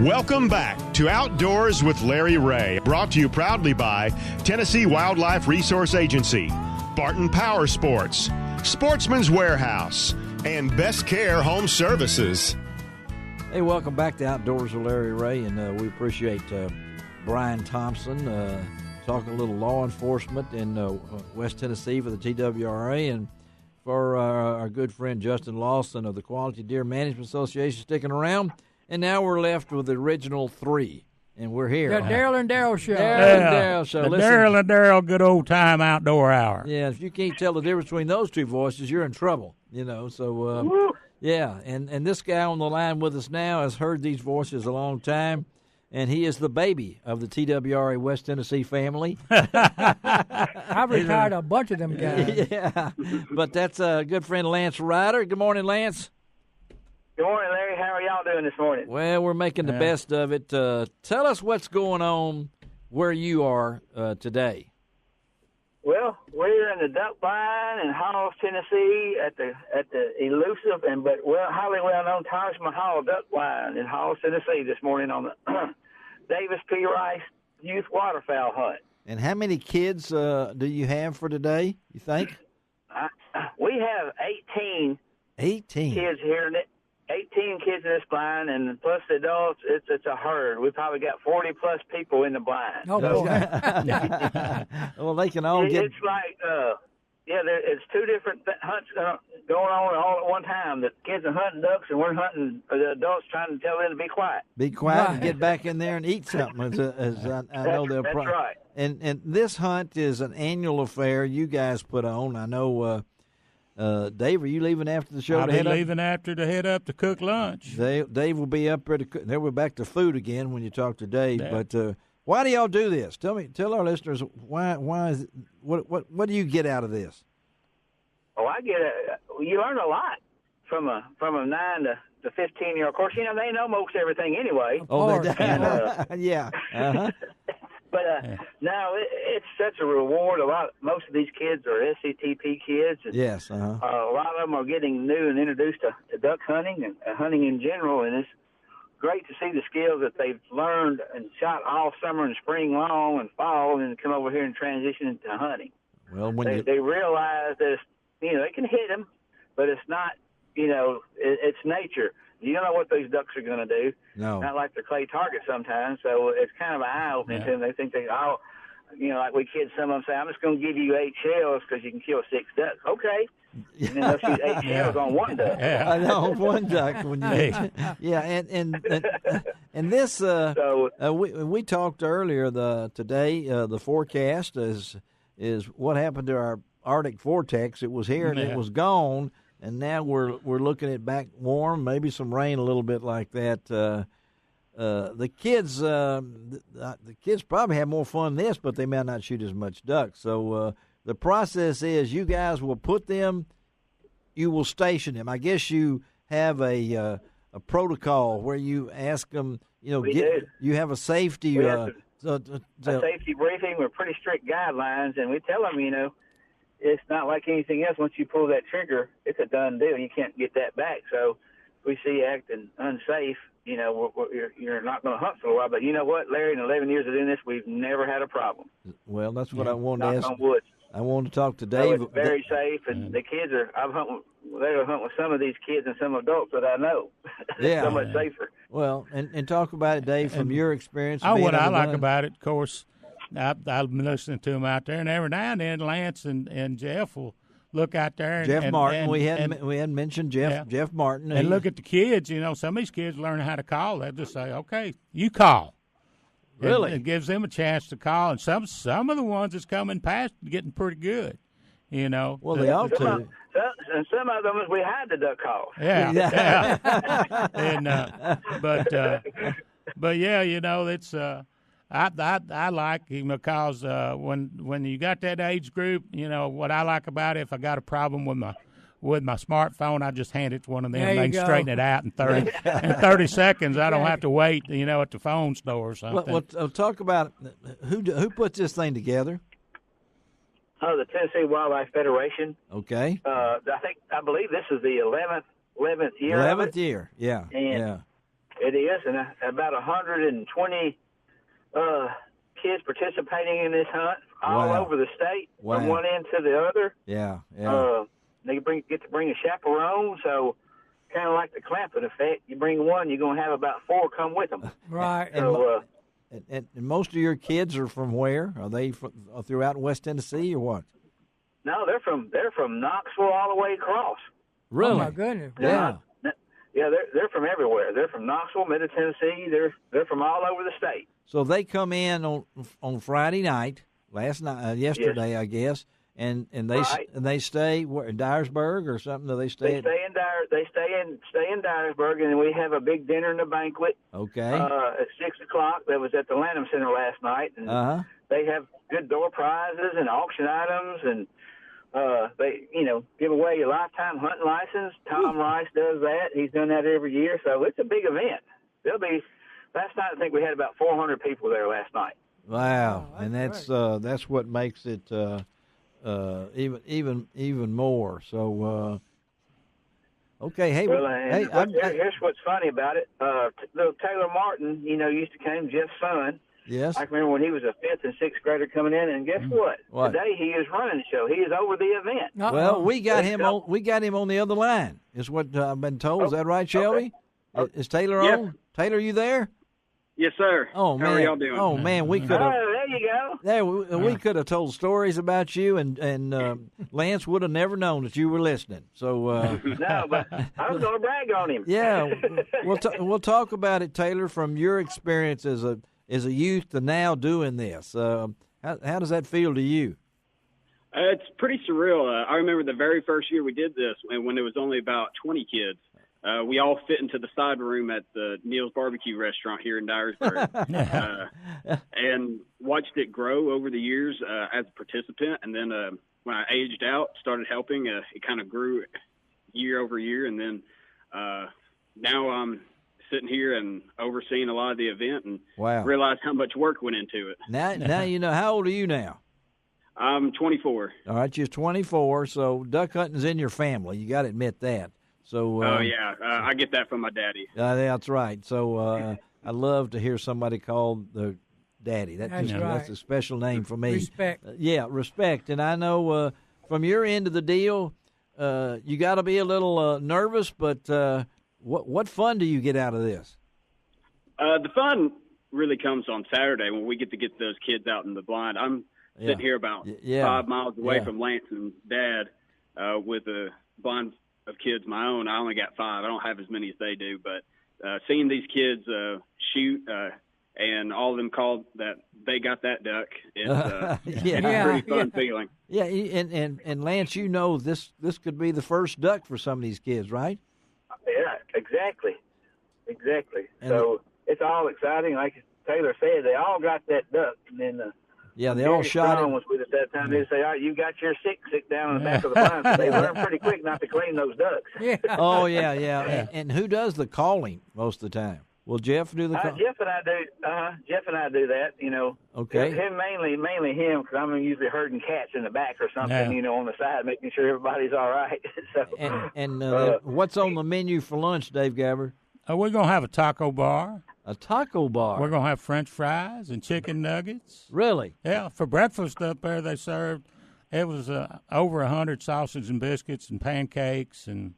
Welcome back to Outdoors with Larry Ray, brought to you proudly by Tennessee Wildlife Resource Agency, Barton Power Sports, Sportsman's Warehouse, and Best Care Home Services. Hey, welcome back to Outdoors with Larry Ray, and we appreciate Brian Thompson talking a little law enforcement in West Tennessee for the TWRA, and for our good friend Justin Lawson of the Quality Deer Management Association sticking around. And now we're left with the original three, and we're here. The Daryl and Daryl Show. Daryl Show. The Daryl and Daryl good old time outdoor hour. Yeah, if you can't tell the difference between those two voices, you're in trouble, So, yeah, and this guy on the line with us now has heard these voices a long time, and he is the baby of the TWRA West Tennessee family. I've retired a bunch of them guys. Yeah, but that's a good friend Lance Ryder. Good morning, Lance. Good morning, Larry. How are y'all doing this morning? Well, we're making the best of it. Tell us what's going on where you are today. Well, we're in the duck blind in Halls, Tennessee, at the elusive but highly well-known Taj Mahal duck blind in Halls, Tennessee this morning on the Davis P. Rice Youth Waterfowl Hunt. And how many kids do you have for today, you think? We have 18 kids here in it. 18 kids in this blind, and plus the adults, it's a herd. We probably got 40-plus people in the blind. Oh, boy. Well, they can all get... It's like, it's two different hunts going on all at one time. The kids are hunting ducks, and we're hunting the adults trying to tell them to be quiet. Be quiet and get back in there and eat something, as I know they'll That's right. And this hunt is an annual affair you guys put on. I know... Dave, are you leaving after the show? I'll be leaving after to head up to cook lunch. Dave will be up there to cook. Then we're back to food again when you talk to Dave. Yeah. But why do y'all do this? Tell our listeners why is it, what do you get out of this? Oh, you learn a lot from a 9 to 15-year-old. Of course, they know most everything anyway. Oh, yeah. Uh-huh. But no, it's such a reward. Most of these kids are SCTP kids. And, yes. Uh-huh. A lot of them are getting new and introduced to duck hunting and hunting in general, and it's great to see the skills that they've learned and shot all summer and spring long and fall, and come over here and transition into hunting. Well, they realize that they can hit them, but it's not. It's nature. You don't know what those ducks are going to do. No. Not like they're clay targets sometimes, so it's kind of an eye-opener to them. They think like we kids, some of them say, I'm just going to give you 8 shells because you can kill 6 ducks. Okay. And then they'll shoot 8 shells on one duck. Yeah. I know, one duck. And this, we talked earlier today, the forecast is what happened to our Arctic vortex. It was here and it was gone. And now we're looking at back warm, maybe some rain, a little bit like that. The kids probably have more fun than this, but they may not shoot as much duck. So the process is you guys will put them, you will station them. I guess you have a protocol where you ask them, you have a safety. A safety briefing with pretty strict guidelines, and we tell them, it's not like anything else. Once you pull that trigger, it's a done deal. You can't get that back. So if we see you acting unsafe, you're not going to hunt for a while. But you know what, Larry, in 11 years of doing this, we've never had a problem. Well, that's what I wanted to ask. On wood. I wanted to talk to Dave. So it's very safe, and the kids they'll hunt with some of these kids and some adults that I know. Yeah. So much safer. Well, and talk about it, Dave, from your experience. What I like about it, of course, I've been listening to them out there, and every now and then Lance and Jeff will look out there. Jeff Martin, we hadn't mentioned Jeff Martin. And look at the kids. Some of these kids learn how to call. They'll just say, okay, you call. Really? It gives them a chance to call. And some of the ones that's coming past getting pretty good, Well, they ought to. And some of them, we had the duck call. Yeah. And, but yeah, it's, I like him because when you got that age group, what I like about it, if I got a problem with my smartphone, I just hand it to one of them. There They you can go. straighten it out in 30 seconds. I don't have to wait, at the phone store or something. Well, talk about who put this thing together. Oh, the Tennessee Wildlife Federation. Okay. I believe this is the 11th year. 11th year, yeah. And it It is, and about 120 kids participating in this hunt all over the state, from one end to the other. Yeah. They get to bring a chaperone, so kind of like the clamping effect. You bring one, you're going to have about 4 come with them. Right. So, and most of your kids are from where? Are they throughout West Tennessee or what? No, they're from Knoxville all the way across. Really? Oh my goodness. Yeah. Yeah, they're from everywhere. They're from Knoxville, Middle Tennessee. They're from all over the state. So they come in on Friday night, yesterday, yes. I guess, and they stay where, in Dyersburg or something. Do they stay? They stay in Dyersburg, and we have a big dinner and a banquet. Okay. At 6:00. That was at the Lanham Center last night, and they have good door prizes and auction items, and they give away your lifetime hunting license. Tom Rice does that. He's done that every year, so it's a big event. Last night I think we had about 400 people there last night. Wow, and that's what makes it even more. So okay, hey, here's what's funny about it. Little Taylor Martin, used to come, Jeff's son. Yes. I can remember when he was a 5th and 6th grader coming in, and guess what? Today he is running the show. He is over the event. Well, we got him on the other line. Is what I've been told. Is that right, Shelby? Okay. Is Taylor on? Taylor, you there? Yes, sir. Oh man, how are y'all doing? Oh man, we could have. Oh, there you go. We could have told stories about you, and Lance would have never known that you were listening. So no, but I was going to brag on him. Yeah, we'll talk about it, Taylor, from your experience as a youth to now doing this. How does that feel to you? It's pretty surreal. I remember the very first year we did this, when there was only about 20 kids. We all fit into the side room at the Neil's Barbecue restaurant here in Dyersburg, and watched it grow over the years as a participant. And then when I aged out, started helping, it kind of grew year over year. And then now I'm sitting here and overseeing a lot of the event, and realize how much work went into it. Now how old are you now? I'm 24. All right, you're 24, so duck hunting's in your family. You got to admit that. So. I get that from my daddy. That's right. So I love to hear somebody called the daddy. That's a special name for me. Respect. Respect. And I know from your end of the deal, you got to be a little nervous, but what fun do you get out of this? The fun really comes on Saturday when we get those kids out in the blind. I'm sitting here about 5 miles away from Lance and Dad with a blind of kids my own. I only got 5. I don't have as many as they do, but seeing these kids shoot and all of them called that they got that duck, it's a pretty fun feeling. Yeah, and Lance, this could be the first duck for some of these kids, right? Yeah, exactly. And so it's all exciting. Like Taylor said, they all got that duck, and then they all shot it. Was with us that time. They say, "All right, you got your sit down on the back of the blind." So they learn pretty quick not to clean those ducks. Yeah. Oh yeah. And who does the calling most of the time? Will Jeff do the calling? Jeff and I do. Jeff and I do that. Okay. Him mainly him, because I'm usually herding cats in the back or something. On the side, making sure everybody's all right. So. And what's on the menu for lunch, Dave Gabbard? We're gonna have a taco bar. A taco bar. We're going to have French fries and chicken nuggets. Really? Yeah. For breakfast up there, they served, it was over 100 sausage and biscuits and pancakes and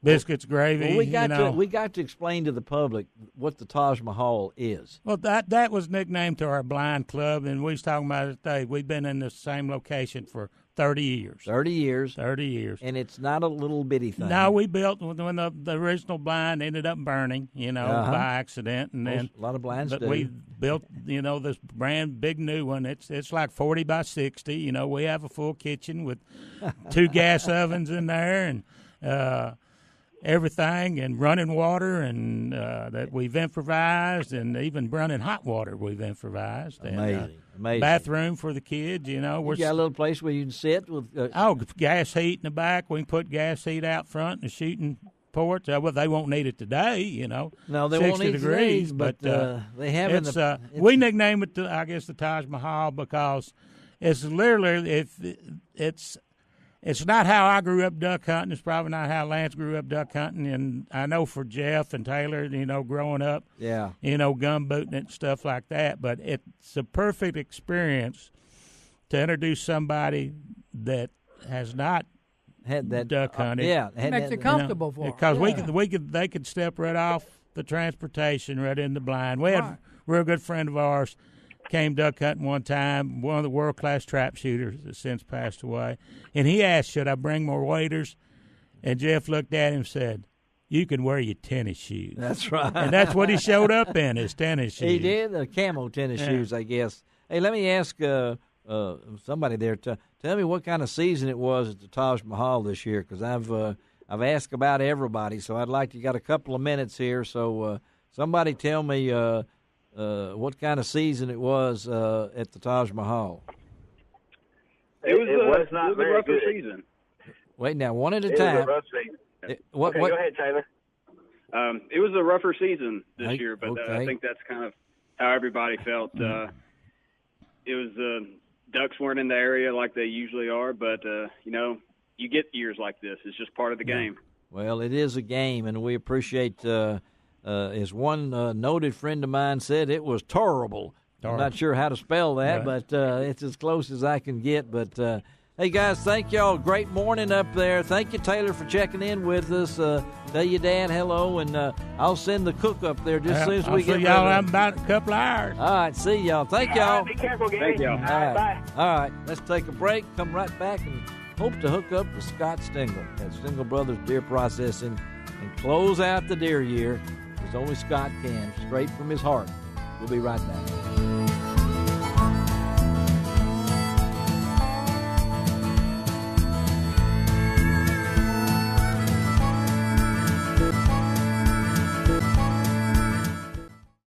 biscuits, gravy. Well, we got to explain to the public what the Taj Mahal is. Well, that was nicknamed to our blind club, and we was talking about it today. We've been in the same location for 30 years. 30 years. 30 years. And it's not a little bitty thing. No, we built when the original blind ended up burning, by accident. And then a lot of blinds do. We built, this brand big new one. It's like 40 by 60. We have a full kitchen with 2 gas ovens in there and everything, and running water, and that we've improvised, and even running hot water we've improvised. Amazing. Bathroom for the kids, We got a little place where you can sit with. Gas heat in the back. We can put gas heat out front in the shooting porch. Well, they won't need it today, No, they 60 won't need degrees, it today, but they have we nicknamed it, I guess, the Taj Mahal because it's literally It's not how I grew up duck hunting. It's probably not how Lance grew up duck hunting. And I know for Jeff and Taylor, growing up, gumbooting and stuff like that. But it's a perfect experience to introduce somebody that has not had that duck hunted. It makes it comfortable for them. Because they could step right off the transportation right in the blind. We had a real good friend of ours came duck hunting one time, one of the world-class trap shooters that since passed away, and he asked, should I bring more waders? And Jeff looked at him and said, you can wear your tennis shoes. That's right. And that's what he showed up in, his tennis shoes. He did, the camo tennis shoes, I guess. Hey, let me ask somebody there, tell me what kind of season it was at the Taj Mahal this year, because I've asked about everybody, so I'd like you got a couple of minutes here, so somebody tell me what kind of season it was at the Taj Mahal. It was not a rougher season. Wait now, one at a time. It was a rough season. What? Go ahead, Taylor. It was a rougher season this year, but I think that's kind of how everybody felt. It was ducks weren't in the area like they usually are, but you get years like this. It's just part of the game. Well, it is a game, and we appreciate. As one noted friend of mine said, it was terrible. I'm not sure how to spell that, but it's as close as I can get. But, hey, guys, thank y'all. Great morning up there. Thank you, Taylor, for checking in with us. Tell your dad hello, and I'll send the cook up there just as soon as we get see y'all in about a couple of hours. All right, see y'all. Thank y'all. Be careful, Gary. Thank y'all. All right, bye. All right, let's take a break, come right back, and hope to hook up with Scott Stengel at Stengel Brothers Deer Processing and close out the deer year as only Scott can, straight from his heart. We'll be right back.